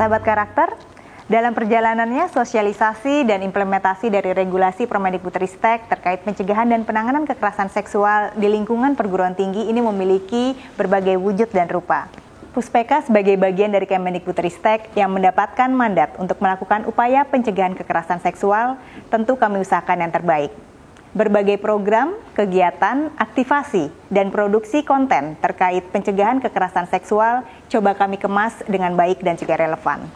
Sahabat karakter, dalam perjalanannya sosialisasi dan implementasi dari regulasi Permendikbudristek terkait pencegahan dan penanganan kekerasan seksual di lingkungan perguruan tinggi ini memiliki berbagai wujud dan rupa. Puspeka sebagai bagian dari Kemendikbudristek yang mendapatkan mandat untuk melakukan upaya pencegahan kekerasan seksual, tentu kami usahakan yang terbaik. Berbagai program, kegiatan, aktivasi, dan produksi konten terkait pencegahan kekerasan seksual coba kami kemas dengan baik dan juga relevan.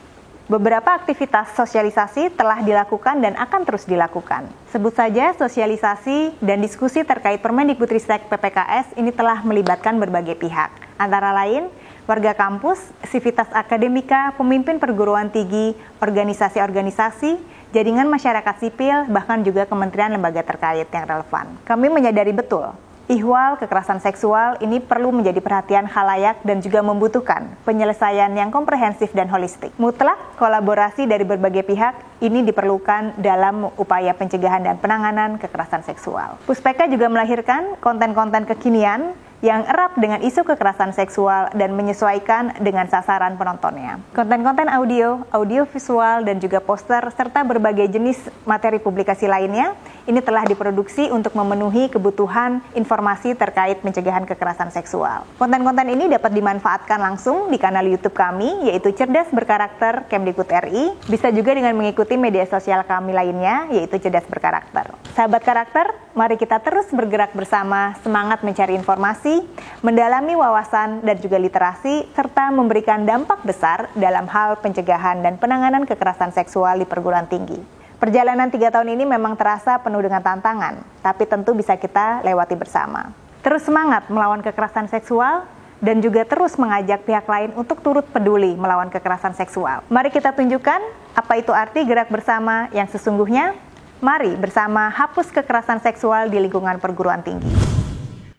Beberapa aktivitas sosialisasi telah dilakukan dan akan terus dilakukan. Sebut saja sosialisasi dan diskusi terkait Permendikbudristek PPKS ini telah melibatkan berbagai pihak. Antara lain, warga kampus, sivitas akademika, pemimpin perguruan tinggi, organisasi-organisasi, jaringan masyarakat sipil, bahkan juga kementerian lembaga terkait yang relevan. Kami menyadari betul, ihwal kekerasan seksual ini perlu menjadi perhatian khalayak dan juga membutuhkan penyelesaian yang komprehensif dan holistik. Mutlak kolaborasi dari berbagai pihak ini diperlukan dalam upaya pencegahan dan penanganan kekerasan seksual. Puspeka juga melahirkan konten-konten kekinian yang erat dengan isu kekerasan seksual dan menyesuaikan dengan sasaran penontonnya. Konten-konten audio, audio visual, dan juga poster, serta berbagai jenis materi publikasi lainnya, ini telah diproduksi untuk memenuhi kebutuhan informasi terkait pencegahan kekerasan seksual. Konten-konten ini dapat dimanfaatkan langsung di kanal YouTube kami, yaitu Cerdas Berkarakter Kemdikbud RI, bisa juga dengan mengikuti media sosial kami lainnya, yaitu Cerdas Berkarakter. Sahabat karakter, mari kita terus bergerak bersama, semangat mencari informasi, mendalami wawasan dan juga literasi, serta memberikan dampak besar dalam hal pencegahan dan penanganan kekerasan seksual di perguruan tinggi. Perjalanan 3 tahun ini memang terasa penuh dengan tantangan, tapi tentu bisa kita lewati bersama. Terus semangat melawan kekerasan seksual dan juga terus mengajak pihak lain untuk turut peduli melawan kekerasan seksual. Mari kita tunjukkan apa itu arti gerak bersama yang sesungguhnya. Mari bersama hapus kekerasan seksual di lingkungan perguruan tinggi.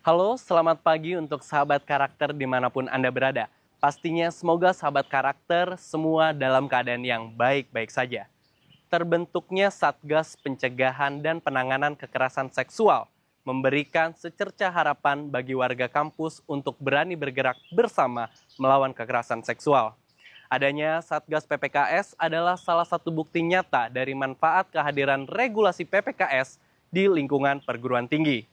Halo, selamat pagi untuk sahabat karakter dimanapun Anda berada. Pastinya semoga sahabat karakter semua dalam keadaan yang baik-baik saja. Terbentuknya Satgas Pencegahan dan Penanganan Kekerasan Seksual memberikan secerca harapan bagi warga kampus untuk berani bergerak bersama melawan kekerasan seksual. Adanya Satgas PPKS adalah salah satu bukti nyata dari manfaat kehadiran regulasi PPKS di lingkungan perguruan tinggi.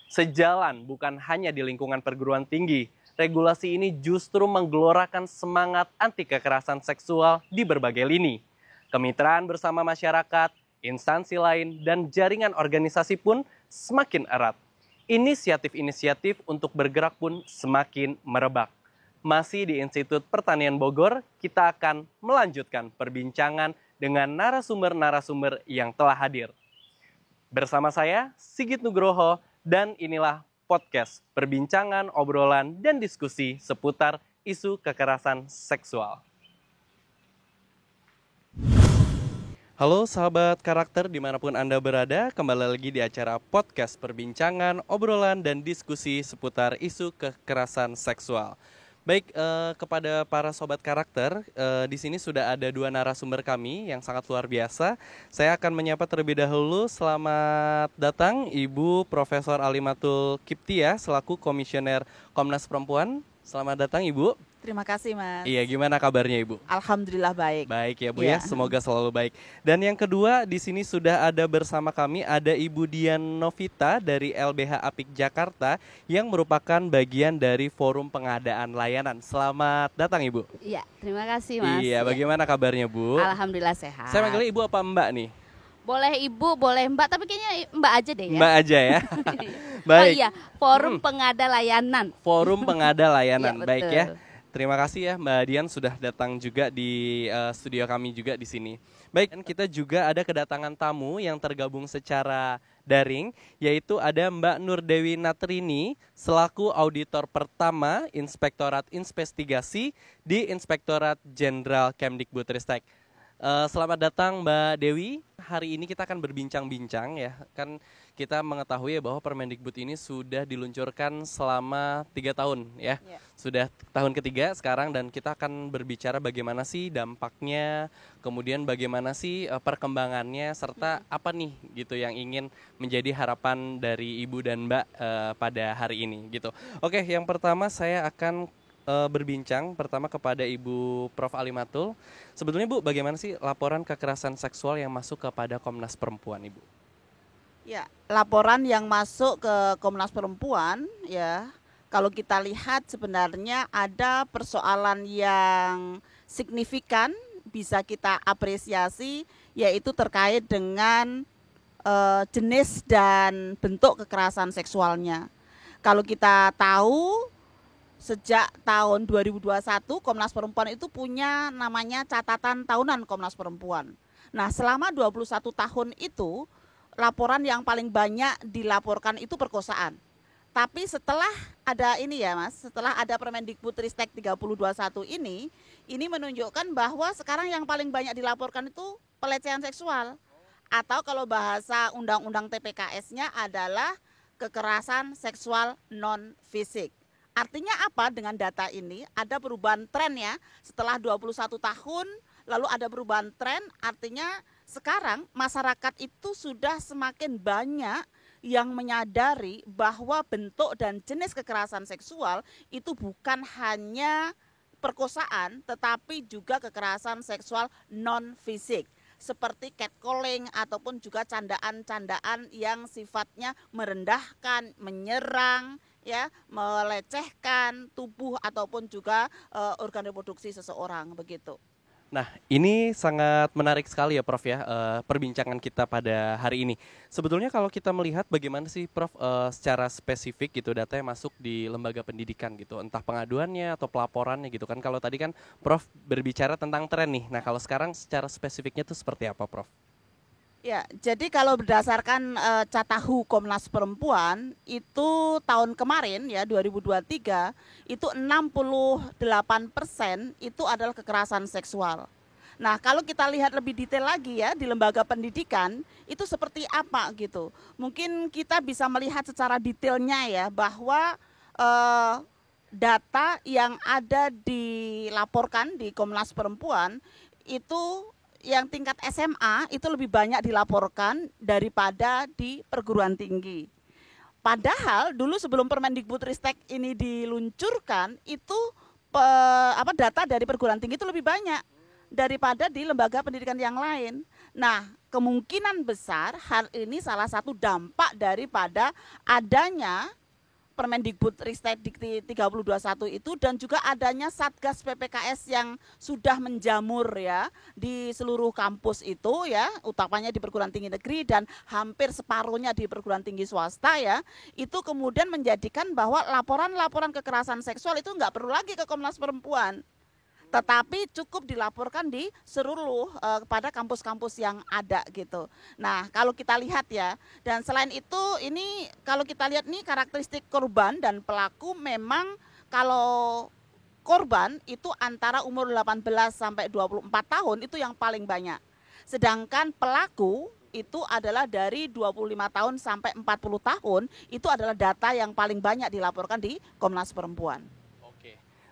Sejalan bukan hanya di lingkungan perguruan tinggi, regulasi ini justru menggelorakan semangat anti kekerasan seksual di berbagai lini. Kemitraan bersama masyarakat, instansi lain, dan jaringan organisasi pun semakin erat. Inisiatif-inisiatif untuk bergerak pun semakin merebak. Masih di Institut Pertanian Bogor, kita akan melanjutkan perbincangan dengan narasumber-narasumber yang telah hadir. Bersama saya, Sigit Nugroho, dan inilah podcast perbincangan, obrolan, dan diskusi seputar isu kekerasan seksual. Halo sahabat karakter dimanapun Anda berada, kembali lagi di acara podcast perbincangan, obrolan, dan diskusi seputar isu kekerasan seksual. Baik, kepada para sobat karakter, di sini sudah ada 2 narasumber kami yang sangat luar biasa. Saya akan menyapa terlebih dahulu. Selamat datang Ibu Profesor Alimatul Kiptia selaku Komisioner Komnas Perempuan. Selamat datang Ibu. Terima kasih Mas. Iya, gimana kabarnya Ibu? Alhamdulillah baik. Baik ya Bu ya, semoga selalu baik. Dan yang kedua di sini sudah ada bersama kami ada Ibu Dian Novita dari LBH Apik Jakarta yang merupakan bagian dari Forum Pengadaan Layanan. Selamat datang Ibu. Iya, terima kasih Mas. Iya, bagaimana kabarnya Bu? Alhamdulillah sehat. Saya manggilnya Ibu apa Mbak nih? Boleh Ibu, boleh Mbak, tapi kayaknya Mbak aja deh ya. Mbak aja ya. Baik. Oh iya, Forum Pengada Layanan. Forum Pengada Layanan, Ya, baik ya. betul. Terima kasih ya Mbak Dian sudah datang juga di studio kami juga di sini. Baik, dan kita juga ada kedatangan tamu yang tergabung secara daring, yaitu ada Mbak Nur Dewi Natrini selaku auditor pertama Inspektorat Investigasi di Inspektorat Jenderal Kemdikbudristek. Selamat datang Mbak Dewi. Hari ini kita akan berbincang-bincang ya. Kan kita mengetahui ya bahwa Permendikbud ini sudah diluncurkan selama 3 tahun ya. Sudah tahun ketiga sekarang dan kita akan berbicara bagaimana sih dampaknya, kemudian bagaimana sih perkembangannya serta apa nih gitu yang ingin menjadi harapan dari Ibu dan Mbak pada hari ini gitu. Oke, yang pertama saya akan berbincang pertama kepada Ibu Prof. Alimatul. Sebetulnya Bu, bagaimana sih laporan kekerasan seksual yang masuk kepada Komnas Perempuan, Ibu? Ya, laporan yang masuk ke Komnas Perempuan ya, kalau kita lihat sebenarnya ada persoalan yang signifikan bisa kita apresiasi, yaitu terkait dengan jenis dan bentuk kekerasan seksualnya. Kalau kita tahu sejak tahun 2021 Komnas Perempuan itu punya namanya catatan tahunan Komnas Perempuan. Nah, selama 21 tahun itu laporan yang paling banyak dilaporkan itu perkosaan. Tapi setelah ada ini ya Mas, setelah ada Permendikbudristek 3021 ini menunjukkan bahwa sekarang yang paling banyak dilaporkan itu pelecehan seksual. Atau kalau bahasa Undang-Undang TPKS-nya adalah kekerasan seksual non-fisik. Artinya apa dengan data ini? Ada perubahan tren ya, setelah 21 tahun lalu ada perubahan tren, artinya sekarang masyarakat itu sudah semakin banyak yang menyadari bahwa bentuk dan jenis kekerasan seksual itu bukan hanya perkosaan, tetapi juga kekerasan seksual non-fisik. Seperti catcalling ataupun juga candaan-candaan yang sifatnya merendahkan, menyerang, ya, melecehkan tubuh ataupun juga organ reproduksi seseorang begitu. Nah, ini sangat menarik sekali ya Prof ya, perbincangan kita pada hari ini. Sebetulnya kalau kita melihat bagaimana sih Prof secara spesifik gitu data yang masuk di lembaga pendidikan gitu, entah pengaduannya atau pelaporannya gitu kan. Kalau tadi kan Prof berbicara tentang tren nih, nah kalau sekarang secara spesifiknya itu seperti apa Prof? Ya, jadi kalau berdasarkan Catahu Komnas Perempuan itu tahun kemarin ya 2023 itu 68% itu adalah kekerasan seksual. Nah, kalau kita lihat lebih detail lagi ya di lembaga pendidikan itu seperti apa gitu. Mungkin kita bisa melihat secara detailnya ya bahwa data yang ada dilaporkan di Komnas Perempuan itu yang tingkat SMA itu lebih banyak dilaporkan daripada di perguruan tinggi. Padahal dulu sebelum Permendikbudristek ini diluncurkan itu data dari perguruan tinggi itu lebih banyak daripada di lembaga pendidikan yang lain. Nah, kemungkinan besar hal ini salah satu dampak daripada adanya Permendikbudristek 3021 itu dan juga adanya Satgas PPKS yang sudah menjamur ya di seluruh kampus itu ya, utamanya di perguruan tinggi negeri dan hampir separuhnya di perguruan tinggi swasta ya, itu kemudian menjadikan bahwa laporan-laporan kekerasan seksual itu nggak perlu lagi ke Komnas Perempuan, tetapi cukup dilaporkan di seluruh kepada kampus-kampus yang ada gitu. Nah, kalau kita lihat ya, dan selain itu ini kalau kita lihat nih karakteristik korban dan pelaku memang kalau korban itu antara umur 18 sampai 24 tahun itu yang paling banyak. Sedangkan pelaku itu adalah dari 25 tahun sampai 40 tahun, itu adalah data yang paling banyak dilaporkan di Komnas Perempuan.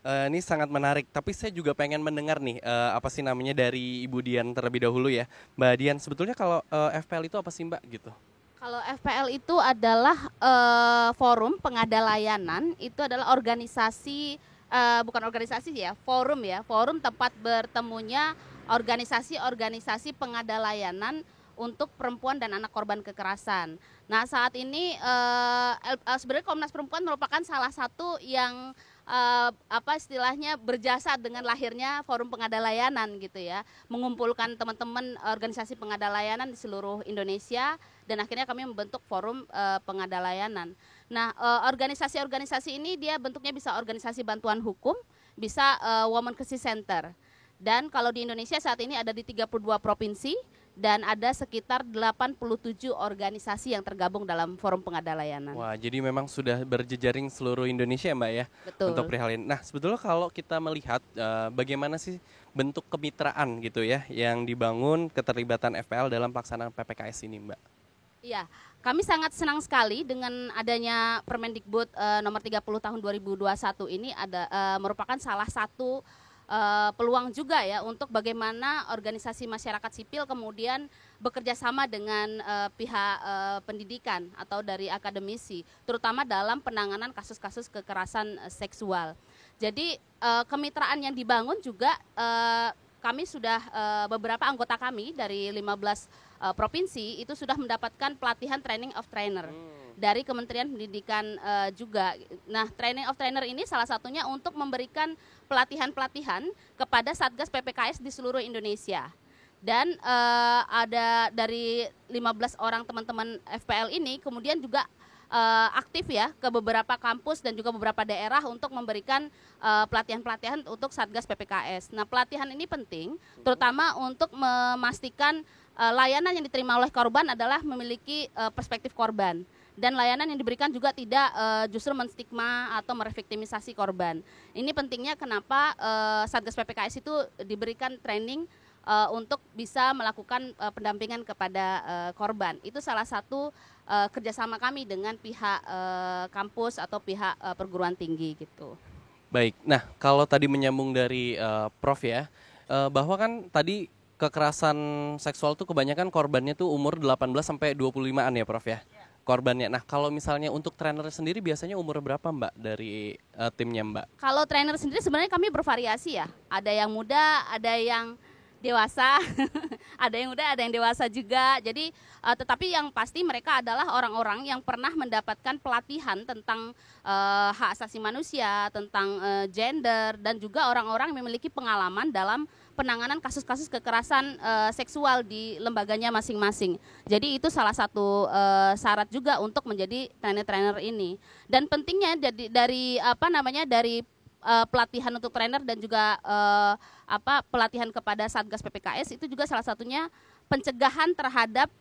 Ini sangat menarik, tapi saya juga pengen mendengar nih apa sih namanya dari Ibu Dian terlebih dahulu ya. Mbak Dian, sebetulnya kalau FPL itu apa sih Mbak gitu? Kalau FPL itu adalah forum pengada layanan, itu adalah organisasi, bukan organisasi ya, forum tempat bertemunya organisasi-organisasi pengada layanan untuk perempuan dan anak korban kekerasan. Nah, saat ini sebenarnya Komnas Perempuan merupakan salah satu yang istilahnya berjasa dengan lahirnya forum pengada layanan gitu ya, mengumpulkan teman-teman organisasi pengada layanan di seluruh Indonesia dan akhirnya kami membentuk forum pengada layanan. Nah, organisasi-organisasi ini dia bentuknya bisa organisasi bantuan hukum, bisa Women Crisis Center. Dan kalau di Indonesia saat ini ada di 32 provinsi dan ada sekitar 87 organisasi yang tergabung dalam forum pengada layanan. Wah, jadi memang sudah berjejaring seluruh Indonesia Mbak ya. Betul. Untuk perihal ini. Nah, sebetulnya kalau kita melihat bagaimana sih bentuk kemitraan gitu ya yang dibangun keterlibatan FPL dalam pelaksanaan PPKS ini Mbak? Iya, kami sangat senang sekali dengan adanya Permendikbud nomor 30 tahun 2021 ini merupakan salah satu peluang juga ya untuk bagaimana organisasi masyarakat sipil kemudian bekerja sama dengan pihak pendidikan atau dari akademisi, terutama dalam penanganan kasus-kasus kekerasan seksual. Jadi kemitraan yang dibangun juga kami sudah beberapa anggota kami dari 15 provinsi itu sudah mendapatkan pelatihan training of trainer dari Kementerian Pendidikan juga. Nah, training of trainer ini salah satunya untuk memberikan pelatihan-pelatihan kepada Satgas PPKS di seluruh Indonesia. Dan ada dari 15 orang teman-teman FPL ini kemudian juga aktif ya ke beberapa kampus dan juga beberapa daerah untuk memberikan pelatihan-pelatihan untuk Satgas PPKS. Nah, pelatihan ini penting terutama untuk memastikan layanan yang diterima oleh korban adalah memiliki perspektif korban. Dan layanan yang diberikan juga tidak justru menstigma atau mereviktimisasi korban. Ini pentingnya kenapa Satgas PPKS itu diberikan training untuk bisa melakukan pendampingan kepada korban. Itu salah satu kerjasama kami dengan pihak kampus atau pihak perguruan tinggi gitu. Baik, nah kalau tadi menyambung dari Prof ya, bahwa kan tadi kekerasan seksual tuh kebanyakan korbannya tuh umur 18 sampai 25-an ya Prof ya? Korbannya. Nah, kalau misalnya untuk trainer sendiri biasanya umur berapa Mbak dari timnya Mbak? Kalau trainer sendiri sebenarnya kami bervariasi ya. Ada yang muda, ada yang dewasa, ada yang muda, ada yang dewasa juga. Jadi tetapi yang pasti mereka adalah orang-orang yang pernah mendapatkan pelatihan tentang hak asasi manusia, tentang gender, dan juga orang-orang yang memiliki pengalaman dalam penanganan kasus-kasus kekerasan seksual di lembaganya masing-masing. Jadi itu salah satu syarat juga untuk menjadi trainer-trainer ini. Dan pentingnya dari pelatihan untuk trainer dan juga pelatihan kepada Satgas PPKS itu juga salah satunya pencegahan terhadap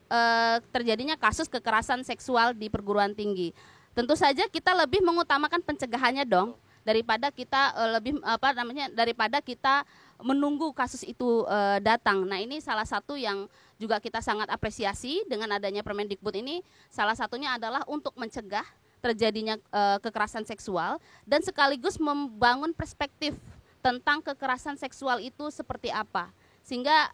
terjadinya kasus kekerasan seksual di perguruan tinggi. Tentu saja kita lebih mengutamakan pencegahannya dong daripada kita daripada kita menunggu kasus itu datang. Nah, ini salah satu yang juga kita sangat apresiasi dengan adanya Permendikbud ini. Salah satunya adalah untuk mencegah terjadinya kekerasan seksual dan sekaligus membangun perspektif tentang kekerasan seksual itu seperti apa. Sehingga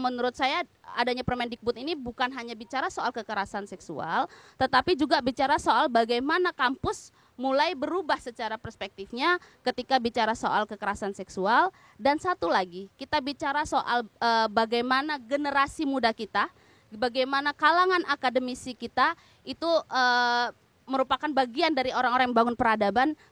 menurut saya adanya Permendikbud ini bukan hanya bicara soal kekerasan seksual, tetapi juga bicara soal bagaimana kampus mulai berubah secara perspektifnya ketika bicara soal kekerasan seksual. Dan satu lagi, kita bicara soal bagaimana generasi muda kita, bagaimana kalangan akademisi kita itu merupakan bagian dari orang-orang yang membangun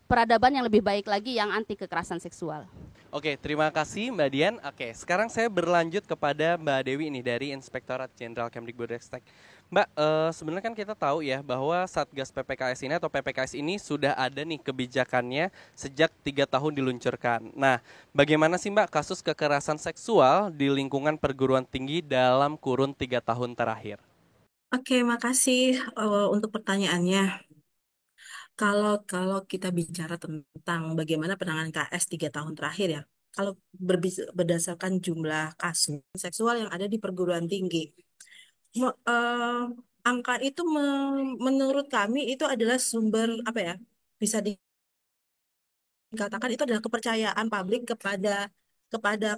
peradaban yang lebih baik lagi yang anti kekerasan seksual. Oke, terima kasih Mbak Dian. Oke, sekarang saya berlanjut kepada Mbak Dewi nih dari Inspektorat Jenderal Kemdikbudristek. Mbak, sebenarnya kan kita tahu ya bahwa Satgas PPKS ini atau PPKS ini sudah ada nih kebijakannya sejak 3 tahun diluncurkan. Nah, bagaimana sih Mbak kasus kekerasan seksual di lingkungan perguruan tinggi dalam kurun 3 tahun terakhir? Oke, makasih untuk pertanyaannya. Kalau kita bicara tentang bagaimana penanganan KS 3 tahun terakhir ya, kalau berdasarkan jumlah kasus seksual yang ada di perguruan tinggi, angka itu menurut kami itu adalah sumber apa ya, bisa dikatakan itu adalah kepercayaan publik kepada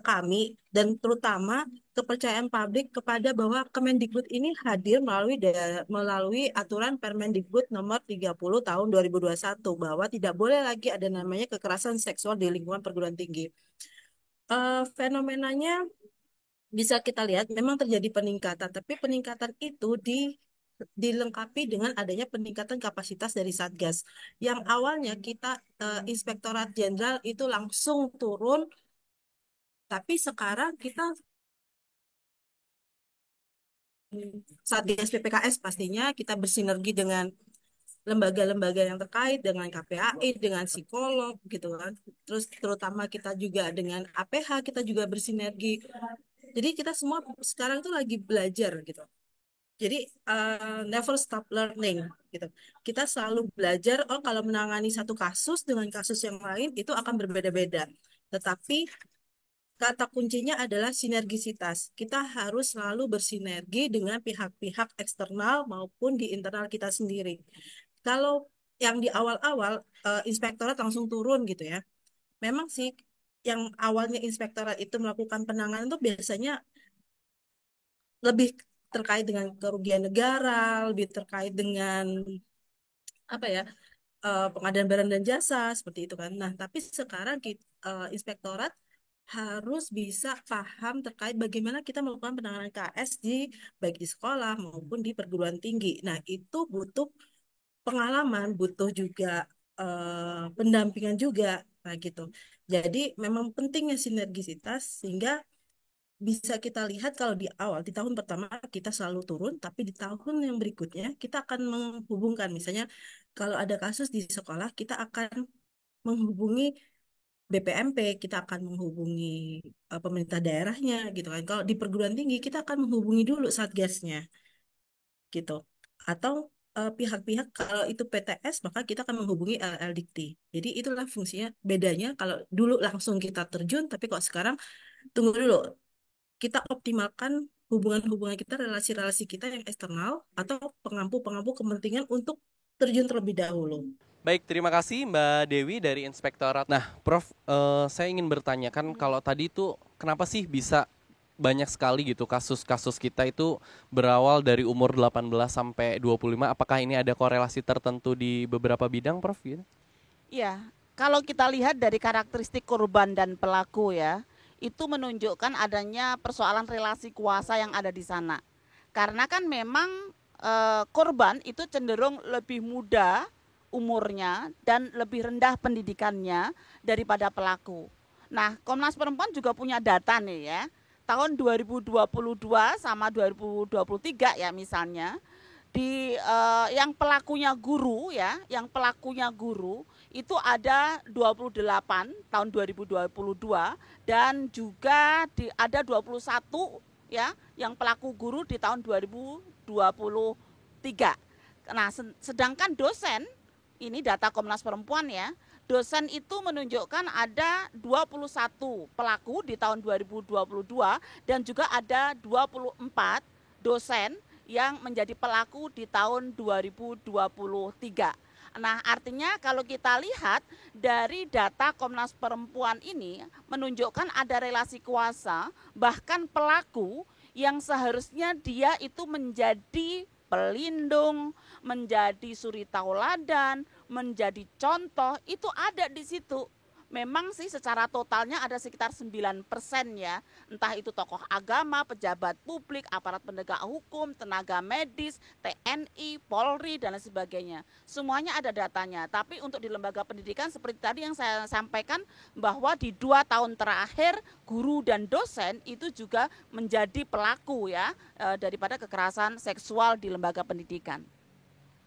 kami dan terutama kepercayaan publik kepada bahwa Kemendikbud ini hadir melalui aturan Permendikbud nomor 30 tahun 2021 bahwa tidak boleh lagi ada namanya kekerasan seksual di lingkungan perguruan tinggi. Fenomenanya bisa kita lihat memang terjadi peningkatan, tapi peningkatan itu dilengkapi dengan adanya peningkatan kapasitas dari Satgas. Yang awalnya kita Inspektorat Jenderal itu langsung turun, tapi sekarang kita Satgas PPKS pastinya kita bersinergi dengan lembaga-lembaga yang terkait dengan KPAI, dengan psikolog gitu kan. Terus terutama kita juga dengan APH kita juga bersinergi. Jadi kita semua sekarang tuh lagi belajar gitu. Jadi never stop learning gitu. Kita selalu belajar, oh kalau menangani satu kasus dengan kasus yang lain itu akan berbeda-beda. Tetapi kata kuncinya adalah sinergisitas. Kita harus selalu bersinergi dengan pihak-pihak eksternal maupun di internal kita sendiri. Kalau yang di awal-awal inspektorat langsung turun gitu ya. Memang sih yang awalnya inspektorat itu melakukan penanganan itu biasanya lebih terkait dengan kerugian negara, lebih terkait dengan apa ya, pengadaan barang dan jasa seperti itu kan. Nah, tapi sekarang inspektorat harus bisa paham terkait bagaimana kita melakukan penanganan KS baik di sekolah maupun di perguruan tinggi. Nah, itu butuh pengalaman, butuh juga pendampingan juga, nah gitu. Jadi memang pentingnya sinergisitas sehingga bisa kita lihat kalau di awal, di tahun pertama kita selalu turun, tapi di tahun yang berikutnya kita akan menghubungkan. Misalnya kalau ada kasus di sekolah, kita akan menghubungi BPMP, kita akan menghubungi pemerintah daerahnya gitu kan. Kalau di perguruan tinggi, kita akan menghubungi dulu satgasnya gitu. Atau pihak-pihak kalau itu PTS maka kita akan menghubungi LLDikti. Jadi itulah fungsinya bedanya kalau dulu langsung kita terjun tapi kok sekarang tunggu dulu kita optimalkan hubungan-hubungan kita, relasi-relasi kita yang eksternal atau pengampu-pengampu kepentingan untuk terjun terlebih dahulu. Baik, terima kasih Mbak Dewi dari Inspektorat. Nah, Prof, saya ingin bertanya kan kalau tadi itu kenapa sih bisa banyak sekali gitu kasus-kasus kita itu berawal dari umur 18 sampai 25. Apakah ini ada korelasi tertentu di beberapa bidang, Prof? Gitu? Ya, kalau kita lihat dari karakteristik korban dan pelaku ya, itu menunjukkan adanya persoalan relasi kuasa yang ada di sana. Karena kan memang korban itu cenderung lebih muda umurnya dan lebih rendah pendidikannya daripada pelaku. Nah, Komnas Perempuan juga punya data nih ya. Tahun 2022 sama 2023 ya misalnya, di yang pelakunya guru ya, yang pelakunya guru itu ada 28 tahun 2022 dan juga ada 21 ya yang pelaku guru di tahun 2023. Nah, sedangkan dosen ini data Komnas Perempuan ya, dosen itu menunjukkan ada 21 pelaku di tahun 2022 dan juga ada 24 dosen yang menjadi pelaku di tahun 2023. Nah, artinya kalau kita lihat dari data Komnas Perempuan ini menunjukkan ada relasi kuasa, bahkan pelaku yang seharusnya dia itu menjadi pelindung, menjadi suri tauladan, menjadi contoh, itu ada di situ. Memang sih secara totalnya ada sekitar 9% ya, entah itu tokoh agama, pejabat publik, aparat penegak hukum, tenaga medis, TNI, Polri, dan lain sebagainya. Semuanya ada datanya, tapi untuk di lembaga pendidikan seperti tadi yang saya sampaikan bahwa di 2 tahun terakhir guru dan dosen itu juga menjadi pelaku ya daripada kekerasan seksual di lembaga pendidikan.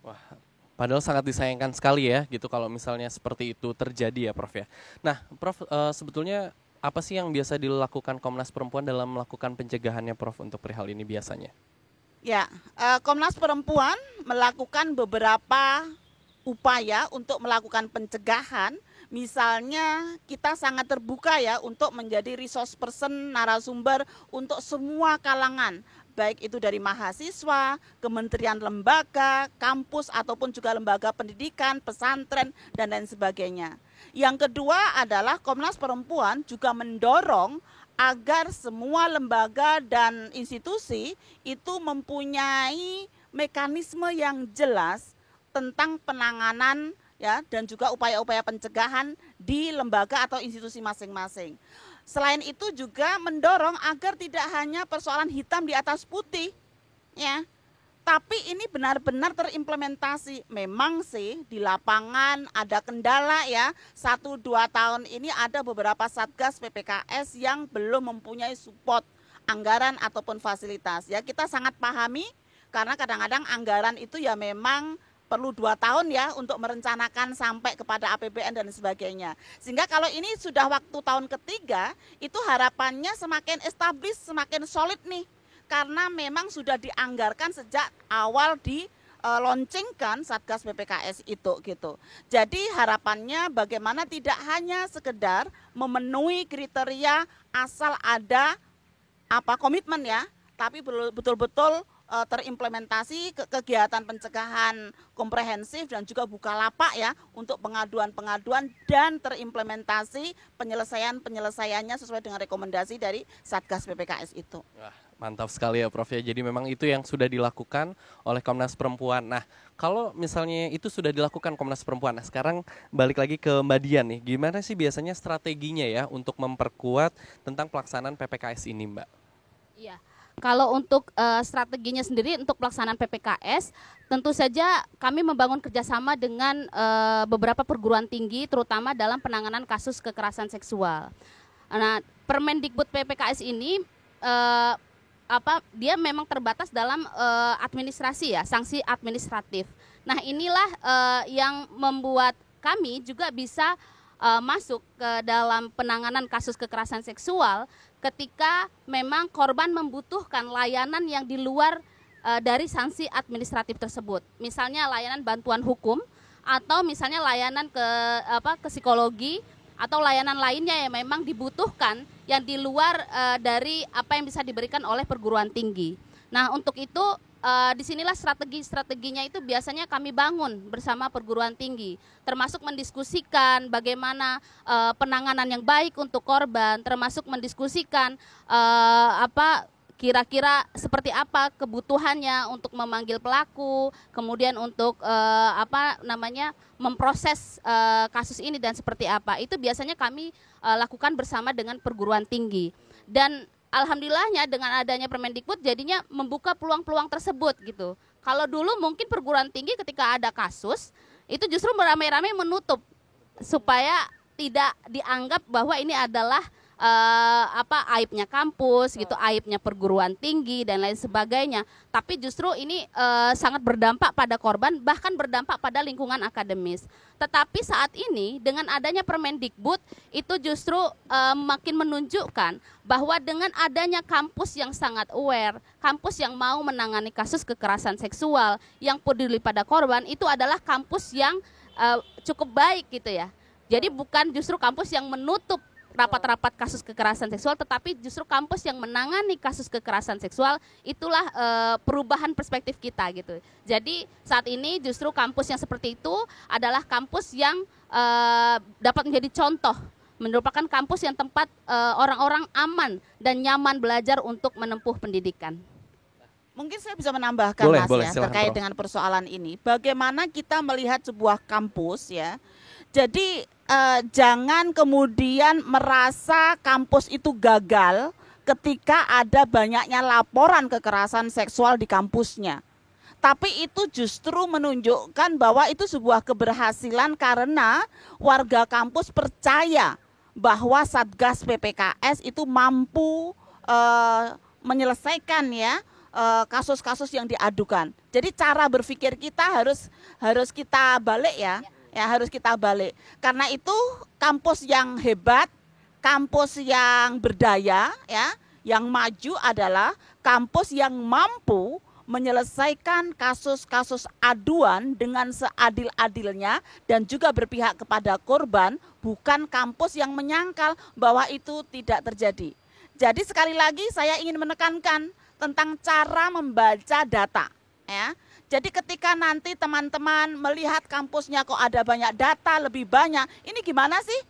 Wah, padahal sangat disayangkan sekali ya gitu kalau misalnya seperti itu terjadi ya Prof ya. Nah Prof, sebetulnya apa sih yang biasa dilakukan Komnas Perempuan dalam melakukan pencegahannya Prof untuk perihal ini biasanya? Ya, Komnas Perempuan melakukan beberapa upaya untuk melakukan pencegahan. Misalnya kita sangat terbuka ya untuk menjadi resource person, narasumber untuk semua kalangan, baik itu dari mahasiswa, kementerian lembaga, kampus ataupun juga lembaga pendidikan, pesantren dan lain sebagainya. Yang kedua adalah Komnas Perempuan juga mendorong agar semua lembaga dan institusi itu mempunyai mekanisme yang jelas tentang penanganan ya dan juga upaya-upaya pencegahan di lembaga atau institusi masing-masing. Selain itu juga mendorong agar tidak hanya persoalan hitam di atas putih ya, tapi ini benar-benar terimplementasi. Memang sih di lapangan ada kendala ya, 1-2 tahun ini ada beberapa satgas PPKS yang belum mempunyai support anggaran ataupun fasilitas ya. Kita sangat pahami karena kadang-kadang anggaran itu ya memang perlu 2 tahun ya untuk merencanakan sampai kepada APBN dan sebagainya. Sehingga kalau ini sudah waktu tahun ketiga, itu harapannya semakin establis, semakin solid nih. Karena memang sudah dianggarkan sejak awal di launchingkan Satgas PPKS itu gitu. Jadi harapannya bagaimana tidak hanya sekedar memenuhi kriteria asal ada komitmen ya, tapi betul-betul terimplementasi kegiatan pencegahan komprehensif dan juga Bukalapak ya untuk pengaduan-pengaduan dan terimplementasi penyelesaiannya sesuai dengan rekomendasi dari Satgas PPKS itu. Wah, mantap sekali ya Prof ya. Jadi memang itu yang sudah dilakukan oleh Komnas Perempuan. Nah, kalau misalnya itu sudah dilakukan Komnas Perempuan, nah sekarang balik lagi ke Mbak Dian nih. Gimana sih biasanya strateginya ya untuk memperkuat tentang pelaksanaan PPKS ini, Mbak? Iya. Kalau untuk strateginya sendiri untuk pelaksanaan PPKS, tentu saja kami membangun kerjasama dengan beberapa perguruan tinggi, terutama dalam penanganan kasus kekerasan seksual. Nah, Permendikbud PPKS ini dia memang terbatas dalam administrasi ya, sanksi administratif. Nah, inilah yang membuat kami juga bisa masuk ke dalam penanganan kasus kekerasan seksual ketika memang korban membutuhkan layanan yang di luar dari sanksi administratif tersebut. Misalnya layanan bantuan hukum atau misalnya layanan ke psikologi atau layanan lainnya yang memang dibutuhkan yang di luar dari apa yang bisa diberikan oleh perguruan tinggi. Nah, untuk itu disinilah strateginya itu biasanya kami bangun bersama perguruan tinggi, termasuk mendiskusikan bagaimana penanganan yang baik untuk korban, termasuk mendiskusikan kira-kira seperti apa kebutuhannya untuk memanggil pelaku, kemudian untuk memproses kasus ini dan seperti apa. Itu biasanya kami lakukan bersama dengan perguruan tinggi. Dan alhamdulillahnya dengan adanya Permendikbud jadinya membuka peluang-peluang tersebut gitu. Kalau dulu mungkin perguruan tinggi ketika ada kasus itu justru beramai-ramai menutup supaya tidak dianggap bahwa ini adalah aibnya kampus gitu, aibnya perguruan tinggi dan lain sebagainya. Tapi justru ini sangat berdampak pada korban, bahkan berdampak pada lingkungan akademis. Tetapi saat ini dengan adanya Permendikbud itu justru makin menunjukkan bahwa dengan adanya kampus yang sangat aware, kampus yang mau menangani kasus kekerasan seksual, yang peduli pada korban, itu adalah kampus yang cukup baik gitu ya. Jadi bukan justru kampus yang menutup rapat-rapat kasus kekerasan seksual, tetapi justru kampus yang menangani kasus kekerasan seksual. Itulah perubahan perspektif kita gitu. Jadi saat ini justru kampus yang seperti itu adalah kampus yang dapat menjadi contoh, merupakan kampus yang tempat orang-orang aman dan nyaman belajar untuk menempuh pendidikan. Mungkin saya bisa menambahkan Mas ya terkait dengan persoalan ini. Bagaimana kita melihat sebuah kampus ya. Jadi jangan kemudian merasa kampus itu gagal ketika ada banyaknya laporan kekerasan seksual di kampusnya. Tapi itu justru menunjukkan bahwa itu sebuah keberhasilan karena warga kampus percaya bahwa Satgas PPKS itu mampu menyelesaikan ya kasus-kasus yang diadukan. Jadi cara berpikir kita harus kita balik ya harus kita balik. Karena itu kampus yang hebat, kampus yang berdaya ya, yang maju adalah kampus yang mampu menyelesaikan kasus-kasus aduan dengan seadil-adilnya dan juga berpihak kepada korban, bukan kampus yang menyangkal bahwa itu tidak terjadi. Jadi sekali lagi saya ingin menekankan tentang cara membaca data ya. Jadi ketika nanti teman-teman melihat kampusnya kok ada banyak data, lebih banyak, ini gimana sih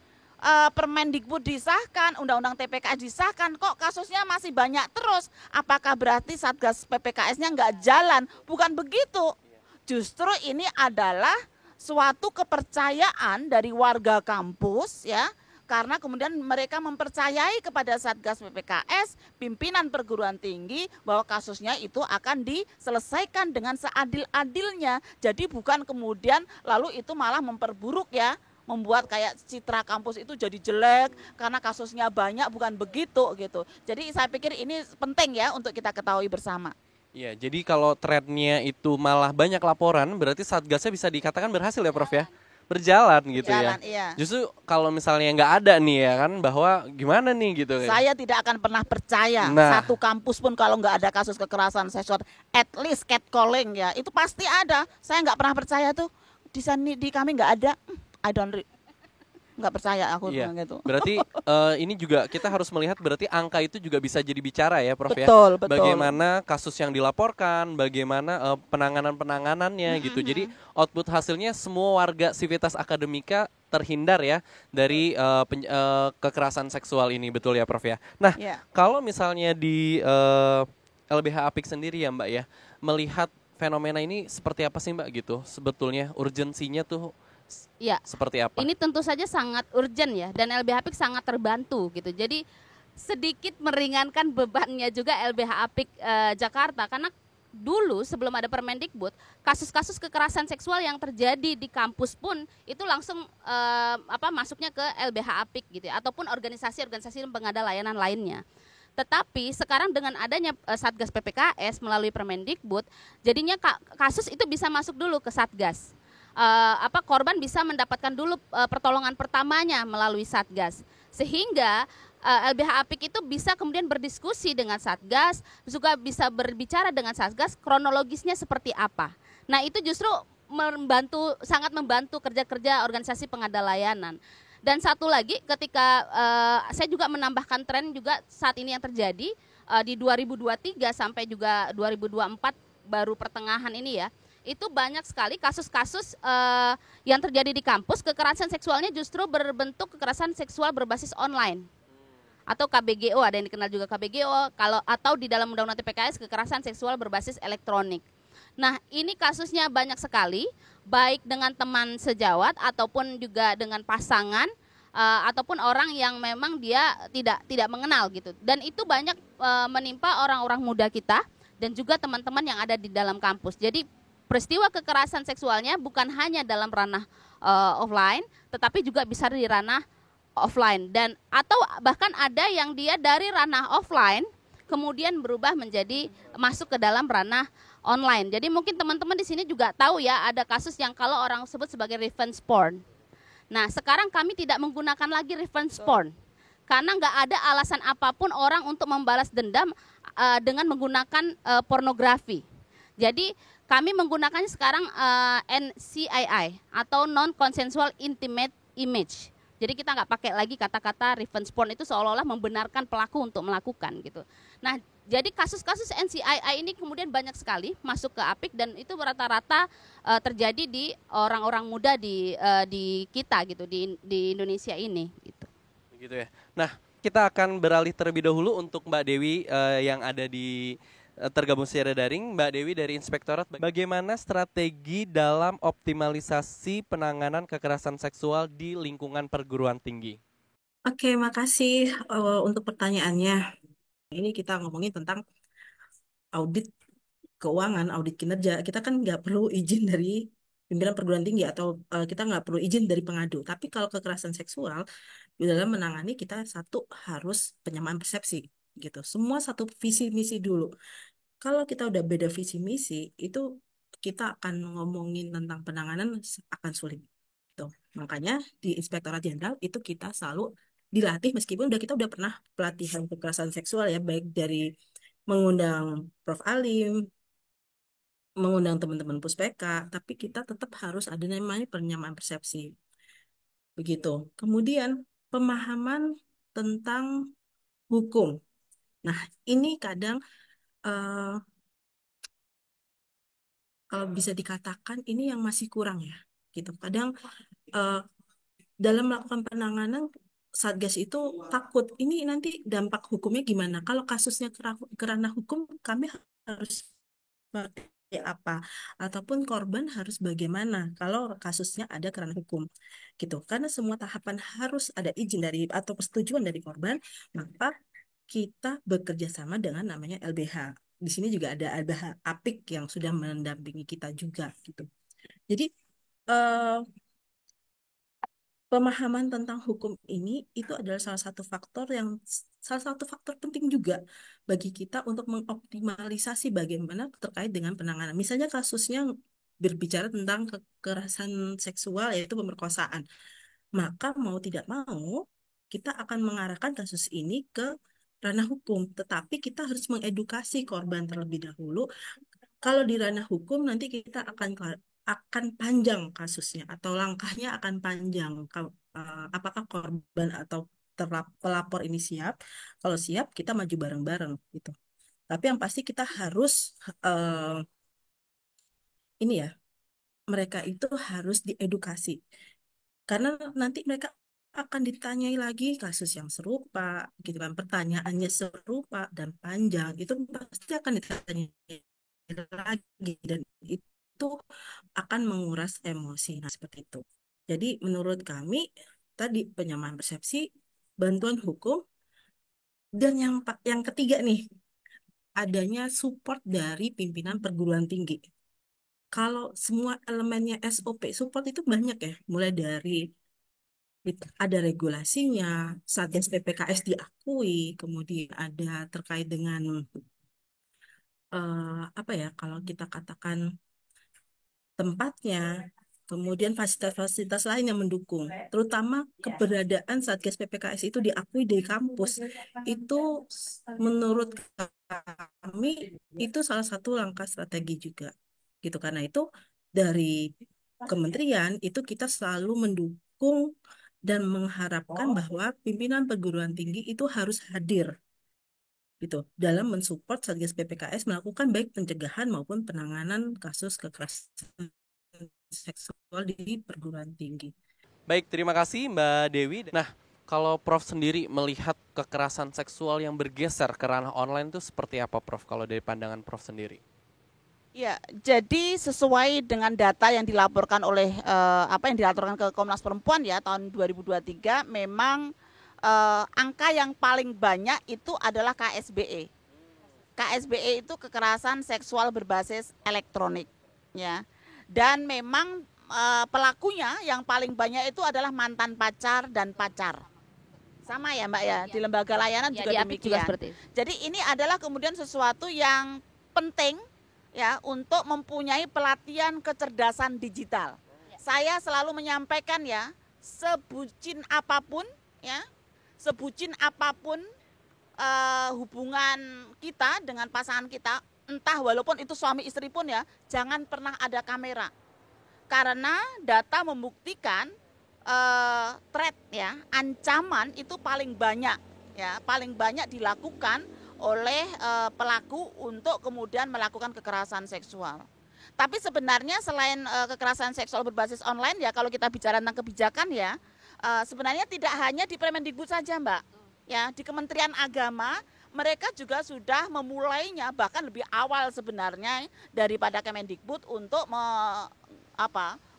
Permendikbud disahkan, Undang-Undang TPKS disahkan, kok kasusnya masih banyak terus? Apakah berarti Satgas PPKS-nya nggak jalan? Bukan begitu. Justru ini adalah suatu kepercayaan dari warga kampus ya, karena kemudian mereka mempercayai kepada Satgas PPKS, pimpinan perguruan tinggi, bahwa kasusnya itu akan diselesaikan dengan seadil-adilnya. Jadi bukan kemudian lalu itu malah memperburuk ya, membuat kayak citra kampus itu jadi jelek karena kasusnya banyak, bukan begitu gitu. Jadi saya pikir ini penting ya untuk kita ketahui bersama. Iya, jadi kalau trennya itu malah banyak laporan, berarti Satgasnya bisa dikatakan berhasil ya Prof ya? Berjalan gitu ya. Iya. Justru kalau misalnya nggak ada nih ya kan, bahwa gimana nih gitu. Saya tidak akan pernah percaya satu kampus pun kalau nggak ada kasus kekerasan seksual, at least catcalling ya, itu pasti ada. Saya nggak pernah percaya tuh di kami nggak ada. nggak percaya aku Iya, gitu. berarti ini juga kita harus melihat berarti angka itu juga bisa jadi bicara ya, Prof ya. Betul, betul. Bagaimana kasus yang dilaporkan, bagaimana penanganannya gitu. Jadi output hasilnya semua warga Civitas Akademika terhindar ya dari kekerasan seksual ini, betul ya, Prof ya. Nah, Ya. kalau misalnya di LBH Apik sendiri ya, Mbak ya, melihat fenomena ini seperti apa sih, Mbak gitu? Sebetulnya urgensinya tuh Ya, seperti apa? ini tentu saja sangat urgent ya, dan LBH Apik sangat terbantu gitu. Jadi sedikit meringankan bebannya juga LBH Apik Jakarta, karena dulu sebelum ada Permendikbud, kasus-kasus kekerasan seksual yang terjadi di kampus pun itu langsung masuknya ke LBH Apik gitu ya, ataupun organisasi-organisasi pengada layanan lainnya. Tetapi sekarang dengan adanya Satgas PPKS melalui Permendikbud, jadinya kasus itu bisa masuk dulu ke Satgas. Korban bisa mendapatkan dulu pertolongan pertamanya melalui Satgas, sehingga LBH Apik itu bisa kemudian berdiskusi dengan Satgas, juga bisa berbicara dengan Satgas kronologisnya seperti apa. Nah, itu justru sangat membantu kerja-kerja organisasi pengada layanan. Dan satu lagi, ketika saya juga menambahkan tren juga saat ini yang terjadi di 2023 sampai juga 2024 baru pertengahan ini ya, itu banyak sekali kasus-kasus yang terjadi di kampus, kekerasan seksualnya justru berbentuk kekerasan seksual berbasis online atau KBGO, ada yang dikenal juga KBGO, atau di dalam Undang-Undang TPKS kekerasan seksual berbasis elektronik. Nah, ini kasusnya banyak sekali, baik dengan teman sejawat ataupun juga dengan pasangan ataupun orang yang memang dia tidak mengenal gitu. Dan itu banyak menimpa orang-orang muda kita dan juga teman-teman yang ada di dalam kampus. Jadi peristiwa kekerasan seksualnya bukan hanya dalam ranah offline, tetapi juga bisa di ranah offline, dan atau bahkan ada yang dia dari ranah offline kemudian berubah menjadi masuk ke dalam ranah online. Jadi mungkin teman-teman di sini juga tahu ya, ada kasus yang kalau orang sebut sebagai revenge porn. Nah, sekarang kami tidak menggunakan lagi revenge porn karena nggak ada alasan apapun orang untuk membalas dendam dengan menggunakan pornografi. Jadi kami menggunakannya sekarang NCII atau non-consensual intimate image. Jadi kita nggak pakai lagi kata-kata revenge porn, itu seolah-olah membenarkan pelaku untuk melakukan gitu. Nah, jadi kasus-kasus NCII ini kemudian banyak sekali masuk ke Apik, dan itu rata-rata terjadi di orang-orang muda di kita gitu, di Indonesia ini gitu. Gitu ya. Nah, kita akan beralih terlebih dahulu untuk Mbak Dewi yang ada di tergabung secara daring. Mbak Dewi dari Inspektorat, bagaimana strategi dalam optimalisasi penanganan kekerasan seksual di lingkungan perguruan tinggi? Oke, makasih untuk pertanyaannya. Ini kita ngomongin tentang audit keuangan, audit kinerja. Kita kan nggak perlu izin dari pimpinan perguruan tinggi atau kita nggak perlu izin dari pengadu. Tapi kalau kekerasan seksual, di dalam menangani kita satu harus penyamaan persepsi gitu. Semua satu visi misi dulu. Kalau kita udah beda visi misi, itu kita akan ngomongin tentang penanganan akan sulit. Tuh. Makanya di Inspektorat Jenderal itu kita selalu dilatih, meskipun kita udah pernah pelatihan kekerasan seksual ya, baik dari mengundang Prof. Alim, mengundang teman-teman Puspeka, tapi kita tetap harus ada namanya penyamaan persepsi. Begitu. Kemudian pemahaman tentang hukum. Nah, ini kadang kalau bisa dikatakan ini yang masih kurang ya, gitu. Kadang eh, dalam melakukan penanganan Satgas itu takut ini nanti dampak hukumnya gimana. Kalau kasusnya ke ranah hukum, kami harus seperti apa, ataupun korban harus bagaimana kalau kasusnya ada ke ranah hukum, gitu. Karena semua tahapan harus ada izin dari atau persetujuan dari korban, maka kita bekerja sama dengan namanya LBH. Di sini juga ada LBH Apik yang sudah mendampingi kita juga, gitu. Jadi eh, pemahaman tentang hukum ini itu adalah salah satu faktor penting juga bagi kita untuk mengoptimalisasi bagaimana terkait dengan penanganan. Misalnya kasusnya berbicara tentang kekerasan seksual, yaitu pemerkosaan. Maka mau tidak mau kita akan mengarahkan kasus ini ke ranah hukum, tetapi kita harus mengedukasi korban terlebih dahulu. Kalau di ranah hukum nanti kita akan panjang kasusnya atau langkahnya akan panjang. apakah korban atau pelapor ini siap. Kalau siap, kita maju bareng-bareng gitu. Tapi yang pasti kita harus ini ya, mereka itu harus diedukasi. Karena nanti mereka akan ditanyai lagi kasus yang serupa, gitu kan. Pertanyaannya serupa dan panjang, itu pasti akan ditanyai lagi dan itu akan menguras emosi. Nah, seperti itu. Jadi menurut kami tadi penyamaan persepsi, bantuan hukum, dan yang ketiga nih, adanya support dari pimpinan perguruan tinggi. Kalau semua elemennya SOP support itu banyak ya, mulai dari ada regulasinya, Satgas PPKS diakui, kemudian ada terkait dengan apa ya, kalau kita katakan tempatnya, kemudian fasilitas-fasilitas lain yang mendukung, terutama keberadaan Satgas PPKS itu diakui di kampus, itu menurut kami itu salah satu langkah strategi juga, gitu. Karena itu dari kementerian itu kita selalu mendukung dan mengharapkan bahwa pimpinan perguruan tinggi itu harus hadir gitu dalam mensupport Satgas PPKS melakukan baik pencegahan maupun penanganan kasus kekerasan seksual di perguruan tinggi. Baik, terima kasih Mbak Dewi. Nah, kalau Prof sendiri melihat kekerasan seksual yang bergeser ke ranah online itu seperti apa, Prof, kalau dari pandangan Prof sendiri? Ya, jadi sesuai dengan data yang dilaporkan oleh yang dilaporkan ke Komnas Perempuan ya tahun 2023, memang angka yang paling banyak itu adalah KSBE. KSBE itu kekerasan seksual berbasis elektronik, ya. Dan memang pelakunya yang paling banyak itu adalah mantan pacar dan pacar. Sama ya Mbak ya, di lembaga layanan juga demikian. Jadi ini adalah kemudian sesuatu yang penting ya untuk mempunyai pelatihan kecerdasan digital. Saya selalu menyampaikan ya, sebucin apapun ya, sebucin apapun hubungan kita dengan pasangan kita, entah walaupun itu suami istri pun ya, jangan pernah ada kamera. Karena data membuktikan threat ya, ancaman itu paling banyak ya, paling banyak dilakukan oleh pelaku untuk kemudian melakukan kekerasan seksual. Tapi sebenarnya selain kekerasan seksual berbasis online ya, kalau kita bicara tentang kebijakan ya, sebenarnya tidak hanya di Permendikbud saja Mbak. Ya, di Kementerian Agama mereka juga sudah memulainya bahkan lebih awal sebenarnya daripada Kemendikbud untuk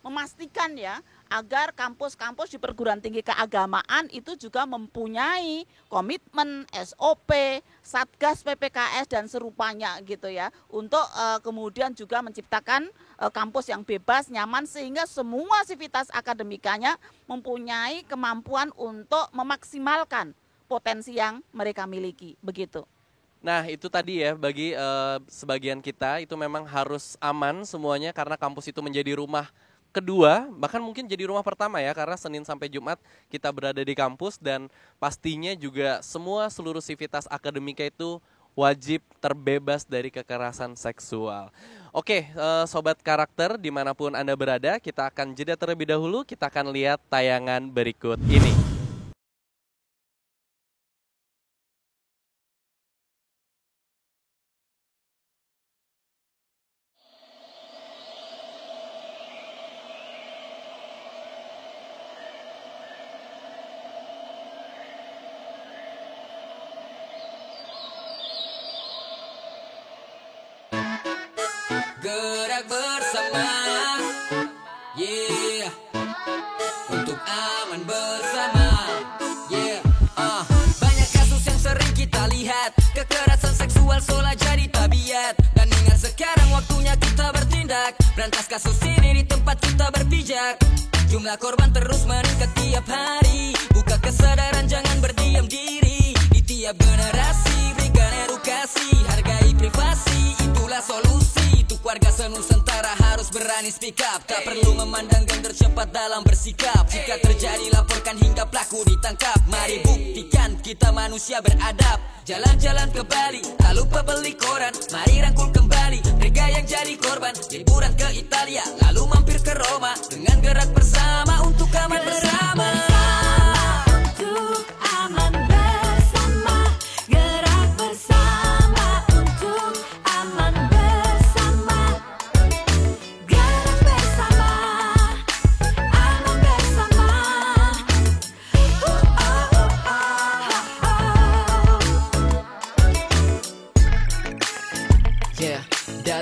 memastikan ya agar kampus-kampus di perguruan tinggi keagamaan itu juga mempunyai komitmen SOP, Satgas PPKS dan serupanya gitu ya, untuk kemudian juga menciptakan kampus yang bebas, nyaman sehingga semua sivitas akademikanya mempunyai kemampuan untuk memaksimalkan potensi yang mereka miliki, begitu. Nah, itu tadi ya, bagi sebagian kita itu memang harus aman semuanya karena kampus itu menjadi rumah kedua, bahkan mungkin jadi rumah pertama ya, karena Senin sampai Jumat kita berada di kampus dan pastinya juga seluruh sivitas akademika itu wajib terbebas dari kekerasan seksual. Oke, Sobat Karakter dimanapun Anda berada, kita akan jeda terlebih dahulu, kita akan lihat tayangan berikut ini. Gerak bersama, yeah, untuk aman bersama, yeah. Banyak kasus yang sering kita lihat, kekerasan seksual seolah jadi tabiat. Dan ingat sekarang waktunya kita bertindak, berantas kasus ini di tempat kita berpijak. Jumlah korban terus meningkat tiap hari, buka kesadaran jangan berdiam diri. Di tiap generasi berikan edukasi, hargai privasi, itulah solusi. Warga senusantara harus berani speak up, tak perlu memandang gender, cepat dalam bersikap. Jika terjadi laporkan hingga pelaku ditangkap. Mari buktikan kita manusia beradab. Jalan-jalan ke Bali, tak lupa beli koran. Mari rangkul kembali mereka yang jadi korban. Liburan ke Italia, lalu mampir ke Roma. Dengan gerak bersama untuk aman bersama.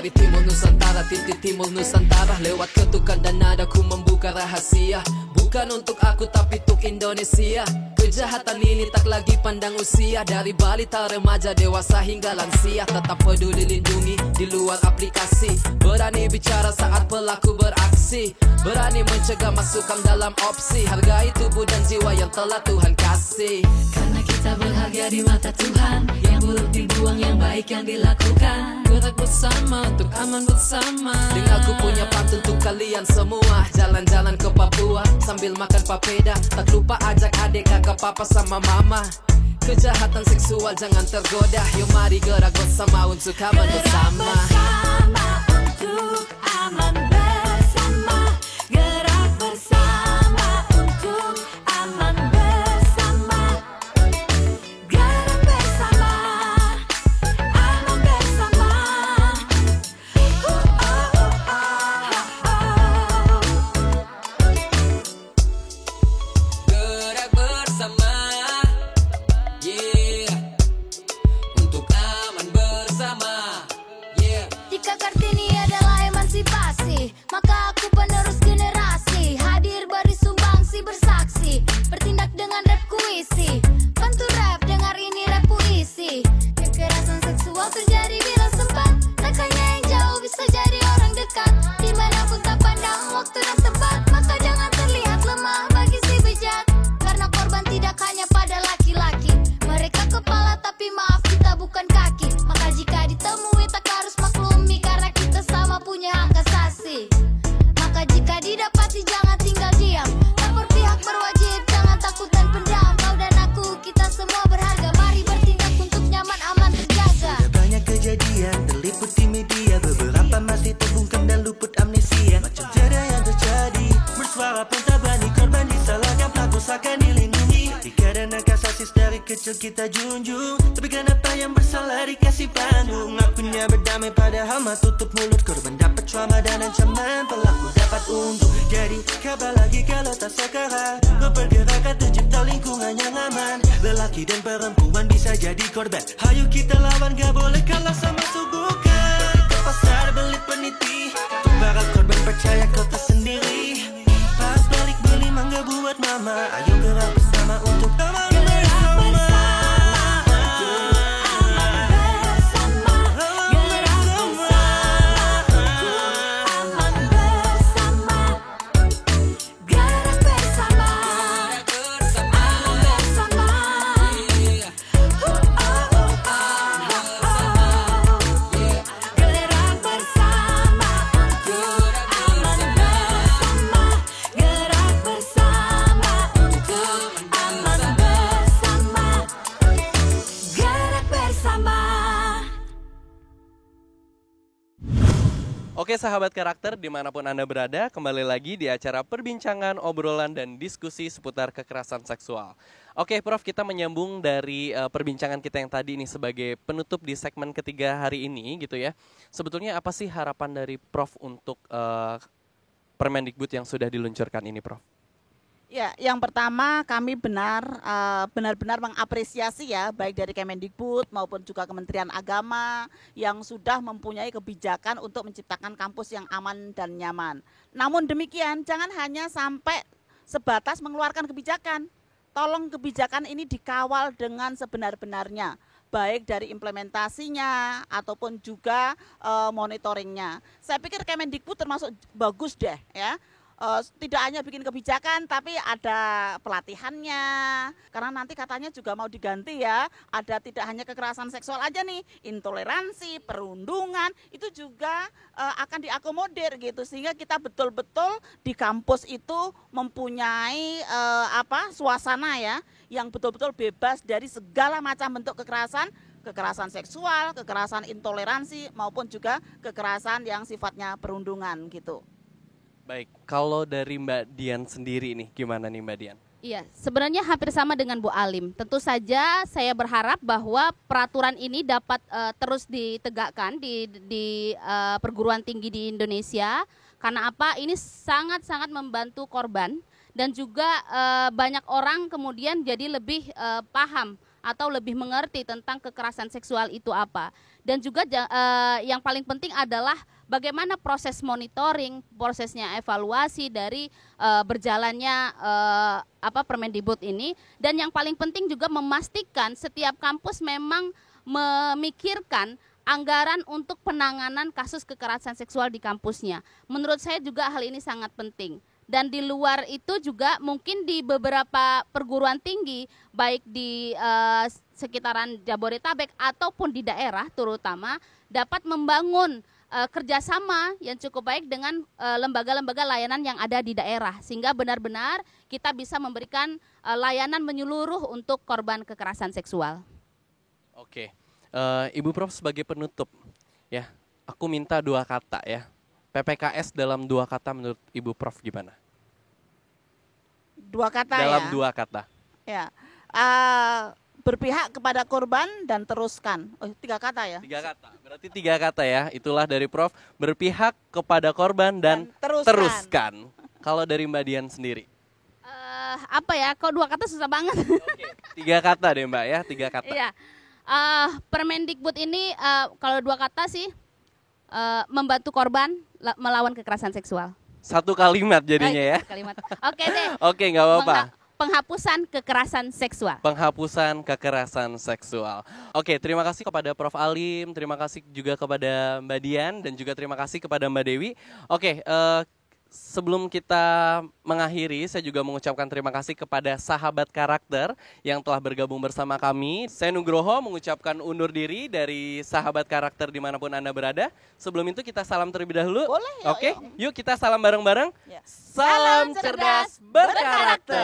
Dari timur Nusantara, titik timur Nusantara. Lewat ketukan dan nada ku membuka rahasia. Bukan untuk aku tapi untuk Indonesia. Kejahatan ini tak lagi pandang usia. Dari balita, remaja, dewasa hingga lansia. Tetap peduli lindungi di luar aplikasi. Berani bicara saat pelaku beraksi. Berani mencegah masukan dalam opsi. Hargai tubuh dan jiwa yang telah Tuhan kasih. Karena kita berharga di mata Tuhan. Yang buruk dibuang, yang baik yang dilakukan. Gerak bersama untuk aman bersama. Dengan aku punya pantun untuk kalian semua. Jalan-jalan ke Papua sambil makan papeda. Tak lupa ajak adik, kakak, papa sama mama. Kejahatan seksual jangan tergoda. Yuk mari gerak bersama untuk aman bersama. Untuk aman bersama. Gerak bersama untuk aman bersama. Gerak bersama, aman bersama. Gerak bersama, yeah, untuk aman bersama, yeah. Jika Kartini adalah emansipasi, maka aku penerus generasi. Hadir beri sumbangsi bersaksi, bertindak dengan rap puisi. Bantu rap, dengar ini rap puisi. Kekerasan seksual terjadi bila sempat. Tak hanya yang jauh bisa jadi orang dekat. Dimanapun tak pandang waktu dan tempat. Maka jangan terlihat lemah bagi si bejat. Karena korban tidak hanya pada laki-laki. Mereka kepala tapi maaf kita bukan kaki. Maka jika ditemui tak harus maklumi. Karena kita sama punya hak asasi. Maka jika didapati jangan tinggal diam. Lapor pihak berwajib, jangan takut dan pendam. Kau dan aku, kita semua berharga. Mari bertindak untuk nyaman, aman, terjaga. Sudah banyak kejadian terliput di media. Beberapa masih terbungkam dan luput amnesia. Macam tiada yang terjadi. Bersuara pun tak berani, korban disalahkan, pelaku seakan dilindungi. Etika dan hak asasi dari kecil kita junjung. Tapi kenapa yang bersalah dikasih panggung? Akunya berdamai padahal mah tutup mulut. Korban dapat trauma dan ancaman, pelaku dapat untung. Jadi kabar lagi kalau tak sekarang. Bergerak tercipta lingkungan yang aman. Lelaki dan perempuan bisa jadi korban. Hayu kita lawan, gak boleh kalah sama suguhkan. Ke pasar beli peniti, untuk para korban percaya kau tak sendiri. Pas balik beli mangga buat mama. Ayo gerak bersama untuk aman bersama. Oke sahabat karakter dimanapun Anda berada, kembali lagi di acara perbincangan, obrolan, dan diskusi seputar kekerasan seksual. Oke Prof, kita menyambung dari perbincangan kita yang tadi ini sebagai penutup di segmen ketiga hari ini gitu ya. Sebetulnya apa sih harapan dari Prof untuk Permendikbud yang sudah diluncurkan ini Prof? Ya, yang pertama kami benar-benar mengapresiasi ya, baik dari Kemendikbud maupun juga Kementerian Agama yang sudah mempunyai kebijakan untuk menciptakan kampus yang aman dan nyaman. Namun demikian, jangan hanya sampai sebatas mengeluarkan kebijakan. Tolong kebijakan ini dikawal dengan sebenar-benarnya, baik dari implementasinya ataupun juga monitoringnya. Saya pikir Kemendikbud termasuk bagus deh ya. Tidak hanya bikin kebijakan tapi ada pelatihannya, karena nanti katanya juga mau diganti ya, ada tidak hanya kekerasan seksual aja nih, intoleransi, perundungan itu juga akan diakomodir gitu, sehingga kita betul-betul di kampus itu mempunyai suasana ya yang betul-betul bebas dari segala macam bentuk kekerasan seksual, kekerasan intoleransi maupun juga kekerasan yang sifatnya perundungan gitu. Baik, kalau dari Mbak Dian sendiri nih, gimana nih Mbak Dian? Iya, sebenarnya hampir sama dengan Bu Alim. Tentu saja saya berharap bahwa peraturan ini dapat terus ditegakkan di perguruan tinggi di Indonesia. Karena apa? Ini sangat-sangat membantu korban dan juga banyak orang kemudian jadi lebih paham atau lebih mengerti tentang kekerasan seksual itu apa. dan juga yang paling penting adalah bagaimana proses monitoring, prosesnya evaluasi dari berjalannya Permendikbud ini, dan yang paling penting juga memastikan setiap kampus memang memikirkan anggaran untuk penanganan kasus kekerasan seksual di kampusnya. Menurut saya juga hal ini sangat penting. Dan di luar itu juga mungkin di beberapa perguruan tinggi, baik di sekitaran Jabodetabek ataupun di daerah terutama, dapat membangun kerjasama yang cukup baik dengan lembaga-lembaga layanan yang ada di daerah. Sehingga benar-benar kita bisa memberikan layanan menyeluruh untuk korban kekerasan seksual. Oke. Ibu Prof sebagai penutup, ya, aku minta 2 kata ya. PPKS dalam 2 kata menurut Ibu Prof gimana? 2 kata dalam ya. 2 kata. Ya, berpihak kepada korban dan teruskan. 3 kata ya. 3 kata. Berarti 3 kata ya. Itulah dari Prof. Berpihak kepada korban dan teruskan. Kalau dari Mbak Dian sendiri? Apa ya? Kok 2 kata susah banget. Oke, 3 kata deh Mbak ya. 3 kata. Iya. Permendikbud ini kalau 2 kata sih membantu korban melawan kekerasan seksual. 1 kalimat jadinya ya. Kalimat. Oke deh. Oke, nggak apa-apa. Penghapusan kekerasan seksual. Penghapusan kekerasan seksual. Oke, terima kasih kepada Prof. Alim, terima kasih juga kepada Mbak Dian, dan juga terima kasih kepada Mbak Dewi. Oke, sebelum kita mengakhiri, saya juga mengucapkan terima kasih kepada sahabat karakter yang telah bergabung bersama kami. Saya Nugroho mengucapkan undur diri dari sahabat karakter dimanapun Anda berada. Sebelum itu kita salam terlebih dahulu. Boleh, Oke, yuk kita salam bareng-bareng. Ya. Salam cerdas berkarakter.